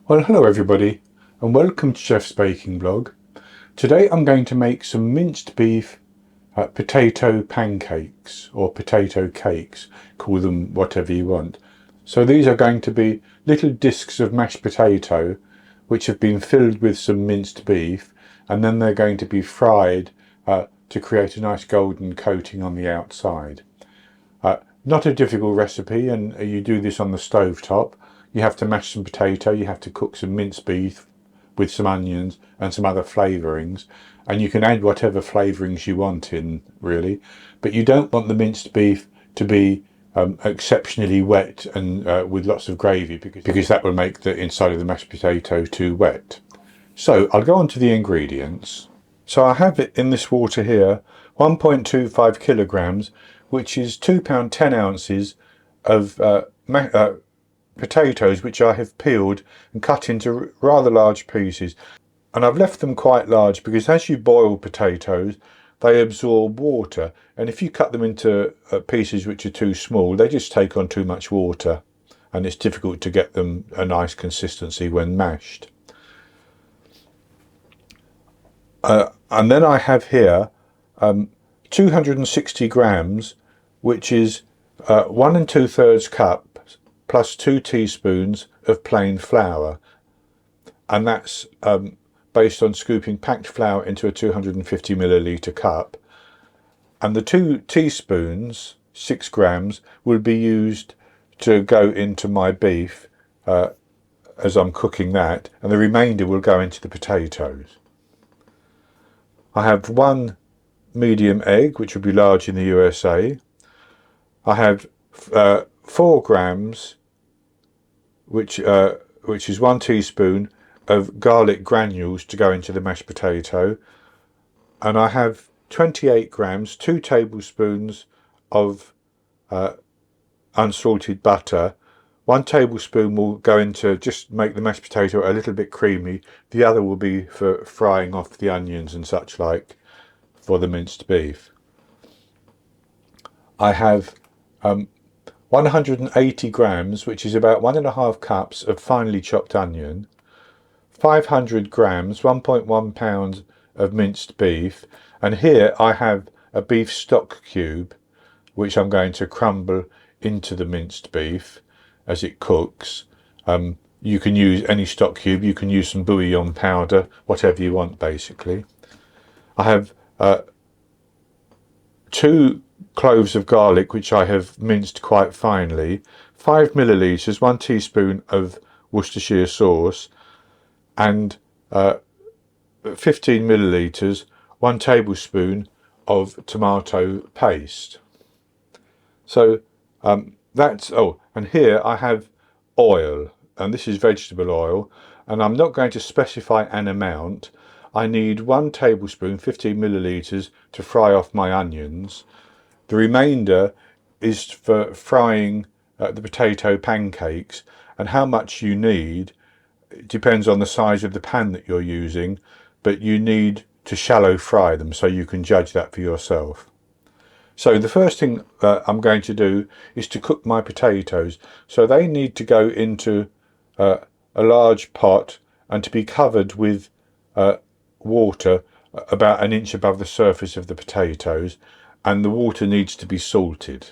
Well, hello everybody and welcome to Chef's Baking Blog. Today I'm going to make some minced beef potato pancakes or potato cakes, call them whatever you want. So these are going to be little discs of mashed potato which have been filled with some minced beef, and then they're going to be fried to create a nice golden coating on the outside. Not a difficult recipe, and you do this on the stove top. You have to mash some potato, you have to cook some minced beef with some onions and some other flavourings, and you can add whatever flavourings you want in, really, but you don't want the minced beef to be exceptionally wet and with lots of gravy, because that will make the inside of the mashed potato too wet. So I'll go on to the ingredients. So I have it in this water here, 1.25 kilograms, which is £2 10 ounces of potatoes which I have peeled and cut into rather large pieces. And I've left them quite large because as you boil potatoes, they absorb water. And if you cut them into pieces which are too small, they just take on too much water. And it's difficult to get them a nice consistency when mashed. And then I have here 260 grams, which is 1 2/3 cup plus 2 teaspoons of plain flour, and that's based on scooping packed flour into a 250 milliliter cup. And the 2 teaspoons, 6 grams, will be used to go into my beef as I'm cooking that, and the remainder will go into the potatoes. I have 1 medium egg, which would be large in the USA. I have 4 grams, which is 1 teaspoon of garlic granules to go into the mashed potato, and I have 28 grams, 2 tablespoons of unsalted butter. 1 tablespoon will go into just make the mashed potato a little bit creamy. The other will be for frying off the onions and such like for the minced beef. I have 180 grams, which is about 1.5 cups of finely chopped onion, 500 grams, 1.1 pounds of minced beef, and here I have a beef stock cube, which I'm going to crumble into the minced beef as it cooks. You can use any stock cube, you can use some bouillon powder, whatever you want basically. I have 2 cloves of garlic, which I have minced quite finely, 5 millilitres, 1 teaspoon of Worcestershire sauce, and 15 millilitres, 1 tablespoon of tomato paste. So that's, and here I have oil, and this is vegetable oil, and I'm not going to specify an amount. I need 1 tablespoon, 15 millilitres, to fry off my onions. The remainder is for frying the potato pancakes, and how much you need depends on the size of the pan that you're using, but you need to shallow fry them, so you can judge that for yourself. So the first thing I'm going to do is to cook my potatoes. So they need to go into a large pot and to be covered with water about 1 inch above the surface of the potatoes, and the water needs to be salted.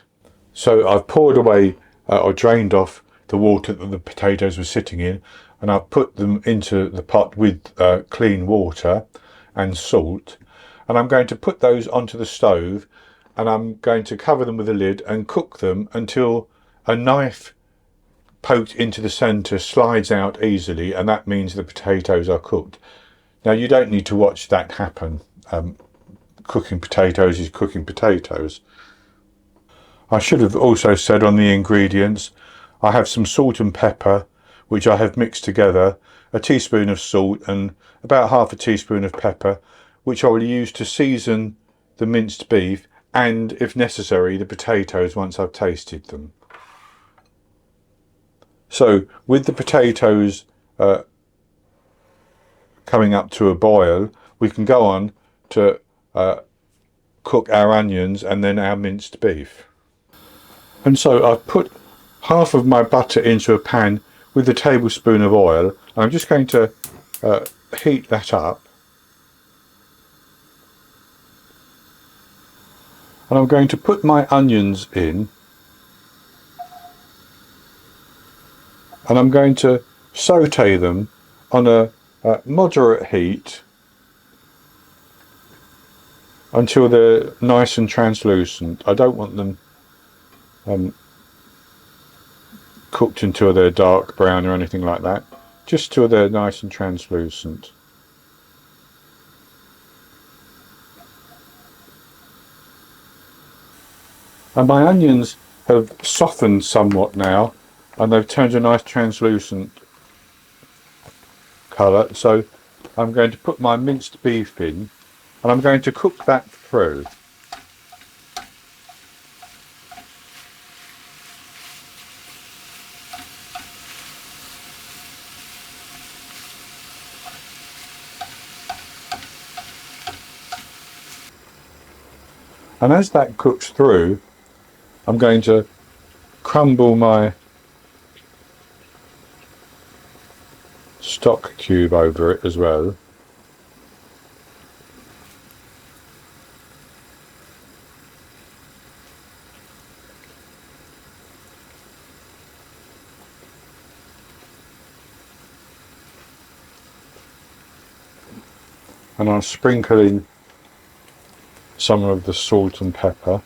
So I've poured away or drained off the water that the potatoes were sitting in, and I've put them into the pot with clean water and salt, and I'm going to put those onto the stove, and I'm going to cover them with a lid and cook them until a knife poked into the centre slides out easily, and that means the potatoes are cooked. Now you don't need to watch that happen. Cooking potatoes is cooking potatoes. I should have also said on the ingredients, I have some salt and pepper, which I have mixed together, a teaspoon of salt and about half a teaspoon of pepper, which I will use to season the minced beef and, if necessary, the potatoes once I've tasted them. So with the potatoes coming up to a boil, we can go on to cook our onions and then our minced beef. And so I've put half of my butter into a pan with a tablespoon of oil, and I'm just going to heat that up. And I'm going to put my onions in, and I'm going to saute them on a moderate heat until they're nice and translucent. I don't want them cooked until they're dark brown or anything like that, just till they're nice and translucent. And my onions have softened somewhat now, and they've turned a nice translucent colour, so I'm going to put my minced beef in, and I'm going to cook that through. And as that cooks through, I'm going to crumble my stock cube over it as well. And I'll sprinkle in some of the salt and pepper.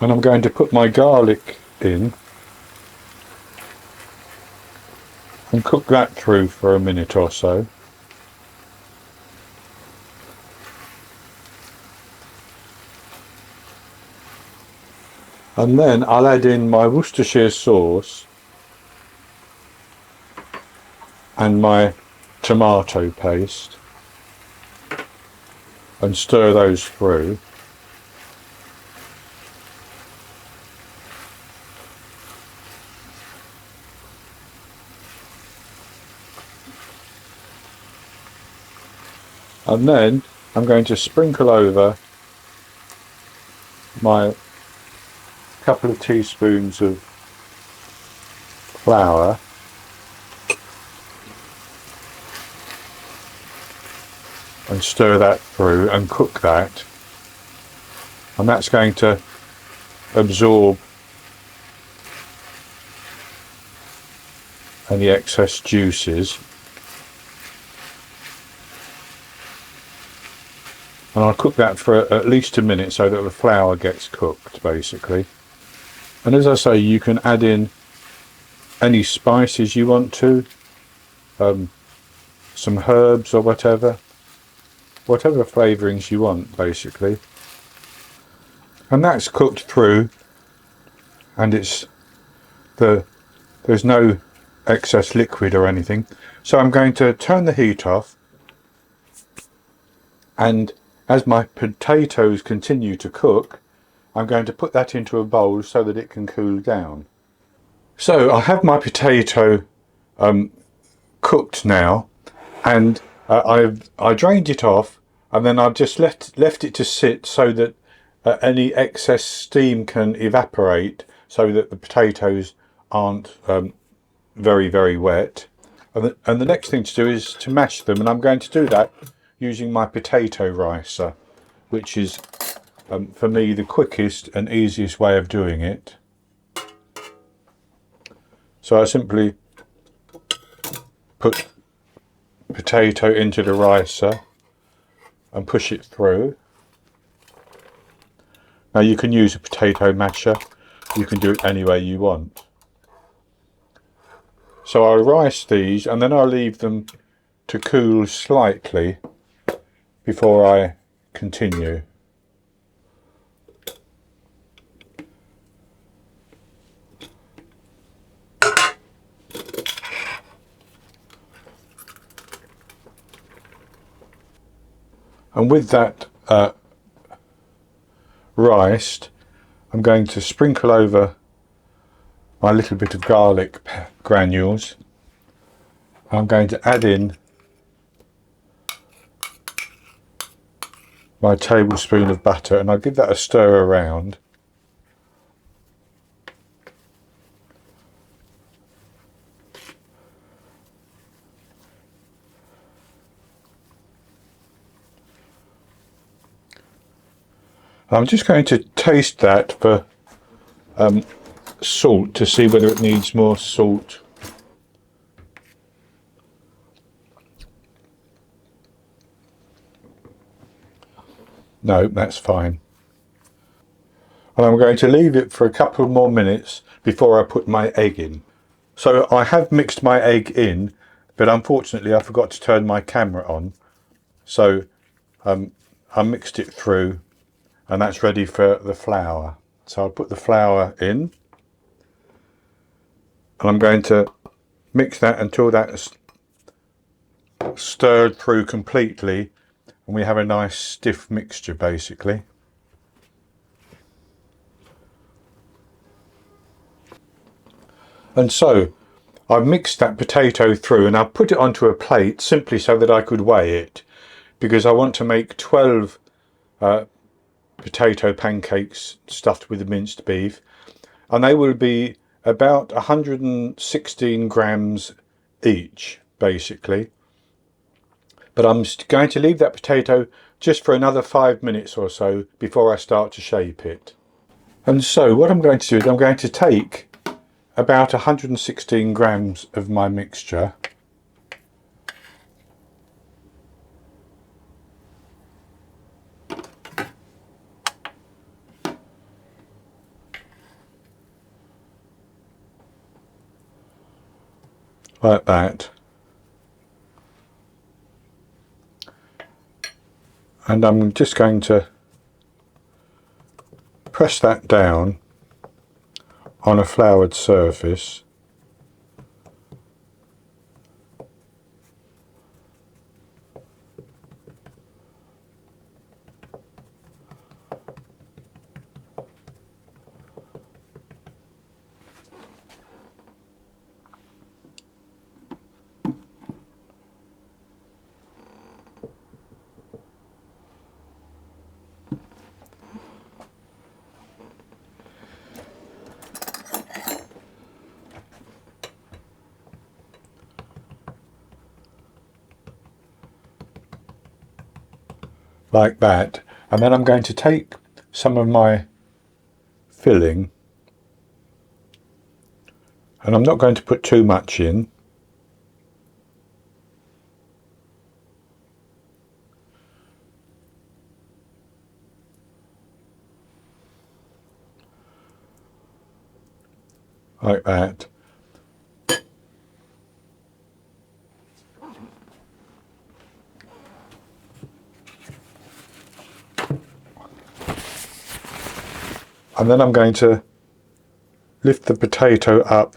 And I'm going to put my garlic in and cook that through for a minute or so. And then I'll add in my Worcestershire sauce and my tomato paste and stir those through. And then I'm going to sprinkle over my couple of teaspoons of flour and stir that through and cook that, and that's going to absorb any excess juices. And I'll cook that for at least a minute so that the flour gets cooked, basically. And as I say, you can add in any spices you want to, some herbs or whatever flavourings you want, basically. And that's cooked through, and there's no excess liquid or anything. So I'm going to turn the heat off, and as my potatoes continue to cook, I'm going to put that into a bowl so that it can cool down. So I have my potato cooked now, and I drained it off, and then I've just left it to sit so that any excess steam can evaporate, so that the potatoes aren't very wet. And the next thing to do is to mash them, and I'm going to do that using my potato ricer, which is for me the quickest and easiest way of doing it. So I simply put potato into the ricer and push it through. Now you can use a potato masher, you can do it any way you want. So I'll rice these, and then I'll leave them to cool slightly before I continue. And with that riced, I'm going to sprinkle over my little bit of garlic granules. I'm going to add in my tablespoon of butter, and I'll give that a stir around. I'm just going to taste that for salt to see whether it needs more salt. No, that's fine. And I'm going to leave it for a couple more minutes before I put my egg in. So I have mixed my egg in, but unfortunately I forgot to turn my camera on. So I mixed it through, and that's ready for the flour. So I'll put the flour in, and I'm going to mix that until that's stirred through completely and we have a nice stiff mixture basically. And so I've mixed that potato through, and I've put it onto a plate simply so that I could weigh it, because I want to make 12 potato pancakes stuffed with the minced beef, and they will be about 116 grams each basically. But I'm going to leave that potato just for another 5 minutes or so before I start to shape it. And so what I'm going to do is I'm going to take about 116 grams of my mixture, like that, and I'm just going to press that down on a floured surface, like that, and then I'm going to take some of my filling, and I'm not going to put too much in, like that. And then I'm going to lift the potato up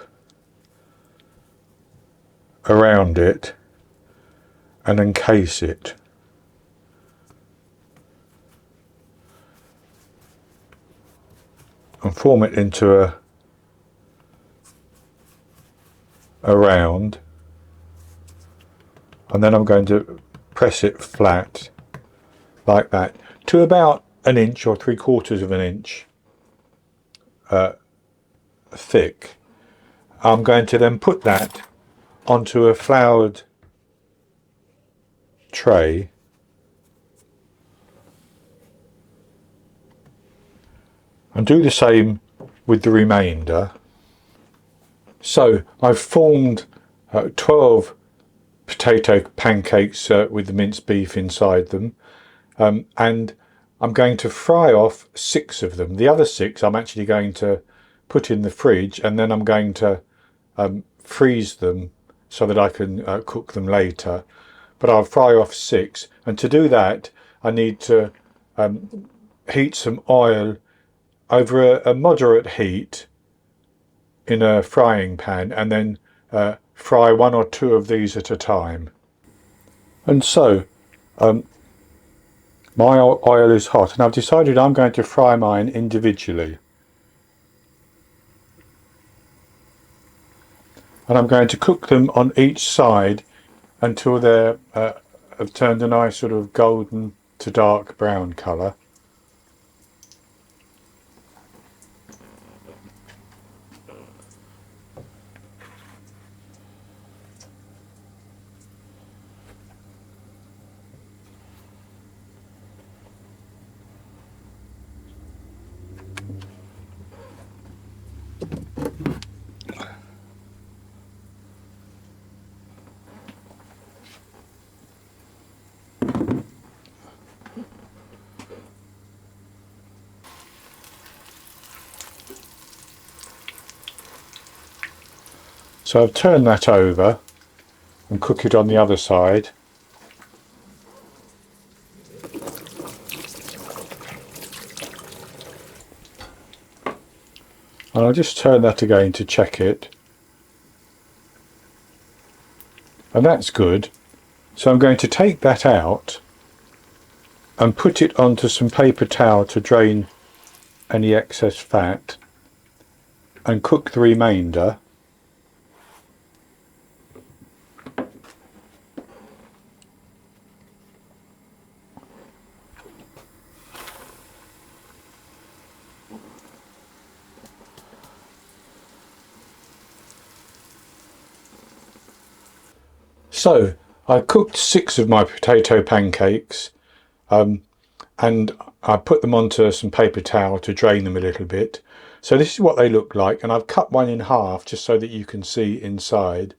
around it and encase it. And form it into a round. And then I'm going to press it flat like that to about an inch or 3/4 of an inch thick. I'm going to then put that onto a floured tray and do the same with the remainder. So I've formed 12 potato pancakes with the minced beef inside them, and I'm going to fry off 6 of them. The other 6 I'm actually going to put in the fridge, and then I'm going to freeze them so that I can cook them later. But I'll fry off 6, and to do that I need to heat some oil over a moderate heat in a frying pan, and then fry 1 or 2 of these at a time. And so my oil is hot, and I've decided I'm going to fry mine individually. And I'm going to cook them on each side until they're have turned a nice sort of golden to dark brown colour. So I've turned that over and cook it on the other side. And I'll just turn that again to check it. And that's good. So I'm going to take that out and put it onto some paper towel to drain any excess fat and cook the remainder. So I cooked 6 of my potato pancakes and I put them onto some paper towel to drain them a little bit. So this is what they look like, and I've cut one in half just so that you can see inside.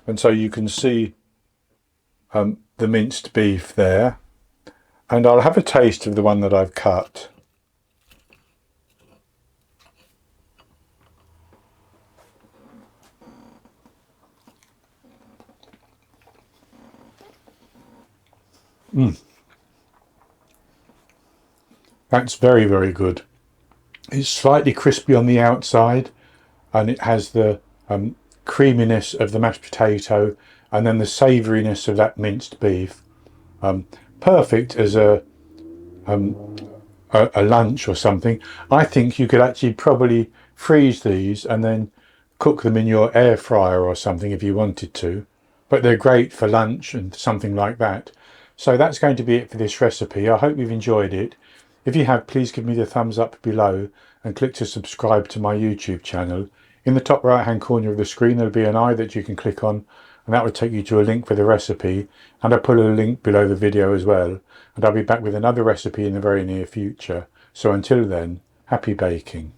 And so you can see the minced beef there. And I'll have a taste of the one that I've cut. That's very, very good. It's slightly crispy on the outside, and it has the creaminess of the mashed potato and then the savouriness of that minced beef. Perfect as a lunch or something. I think you could actually probably freeze these and then cook them in your air fryer or something if you wanted to, but they're great for lunch and something like that. So that's going to be it for this recipe. I hope you've enjoyed it. If you have, please give me the thumbs up below and click to subscribe to my YouTube channel. In the top right hand corner of the screen there'll be an eye that you can click on, and that will take you to a link for the recipe, and I'll put a link below the video as well. And I'll be back with another recipe in the very near future. So until then, happy baking.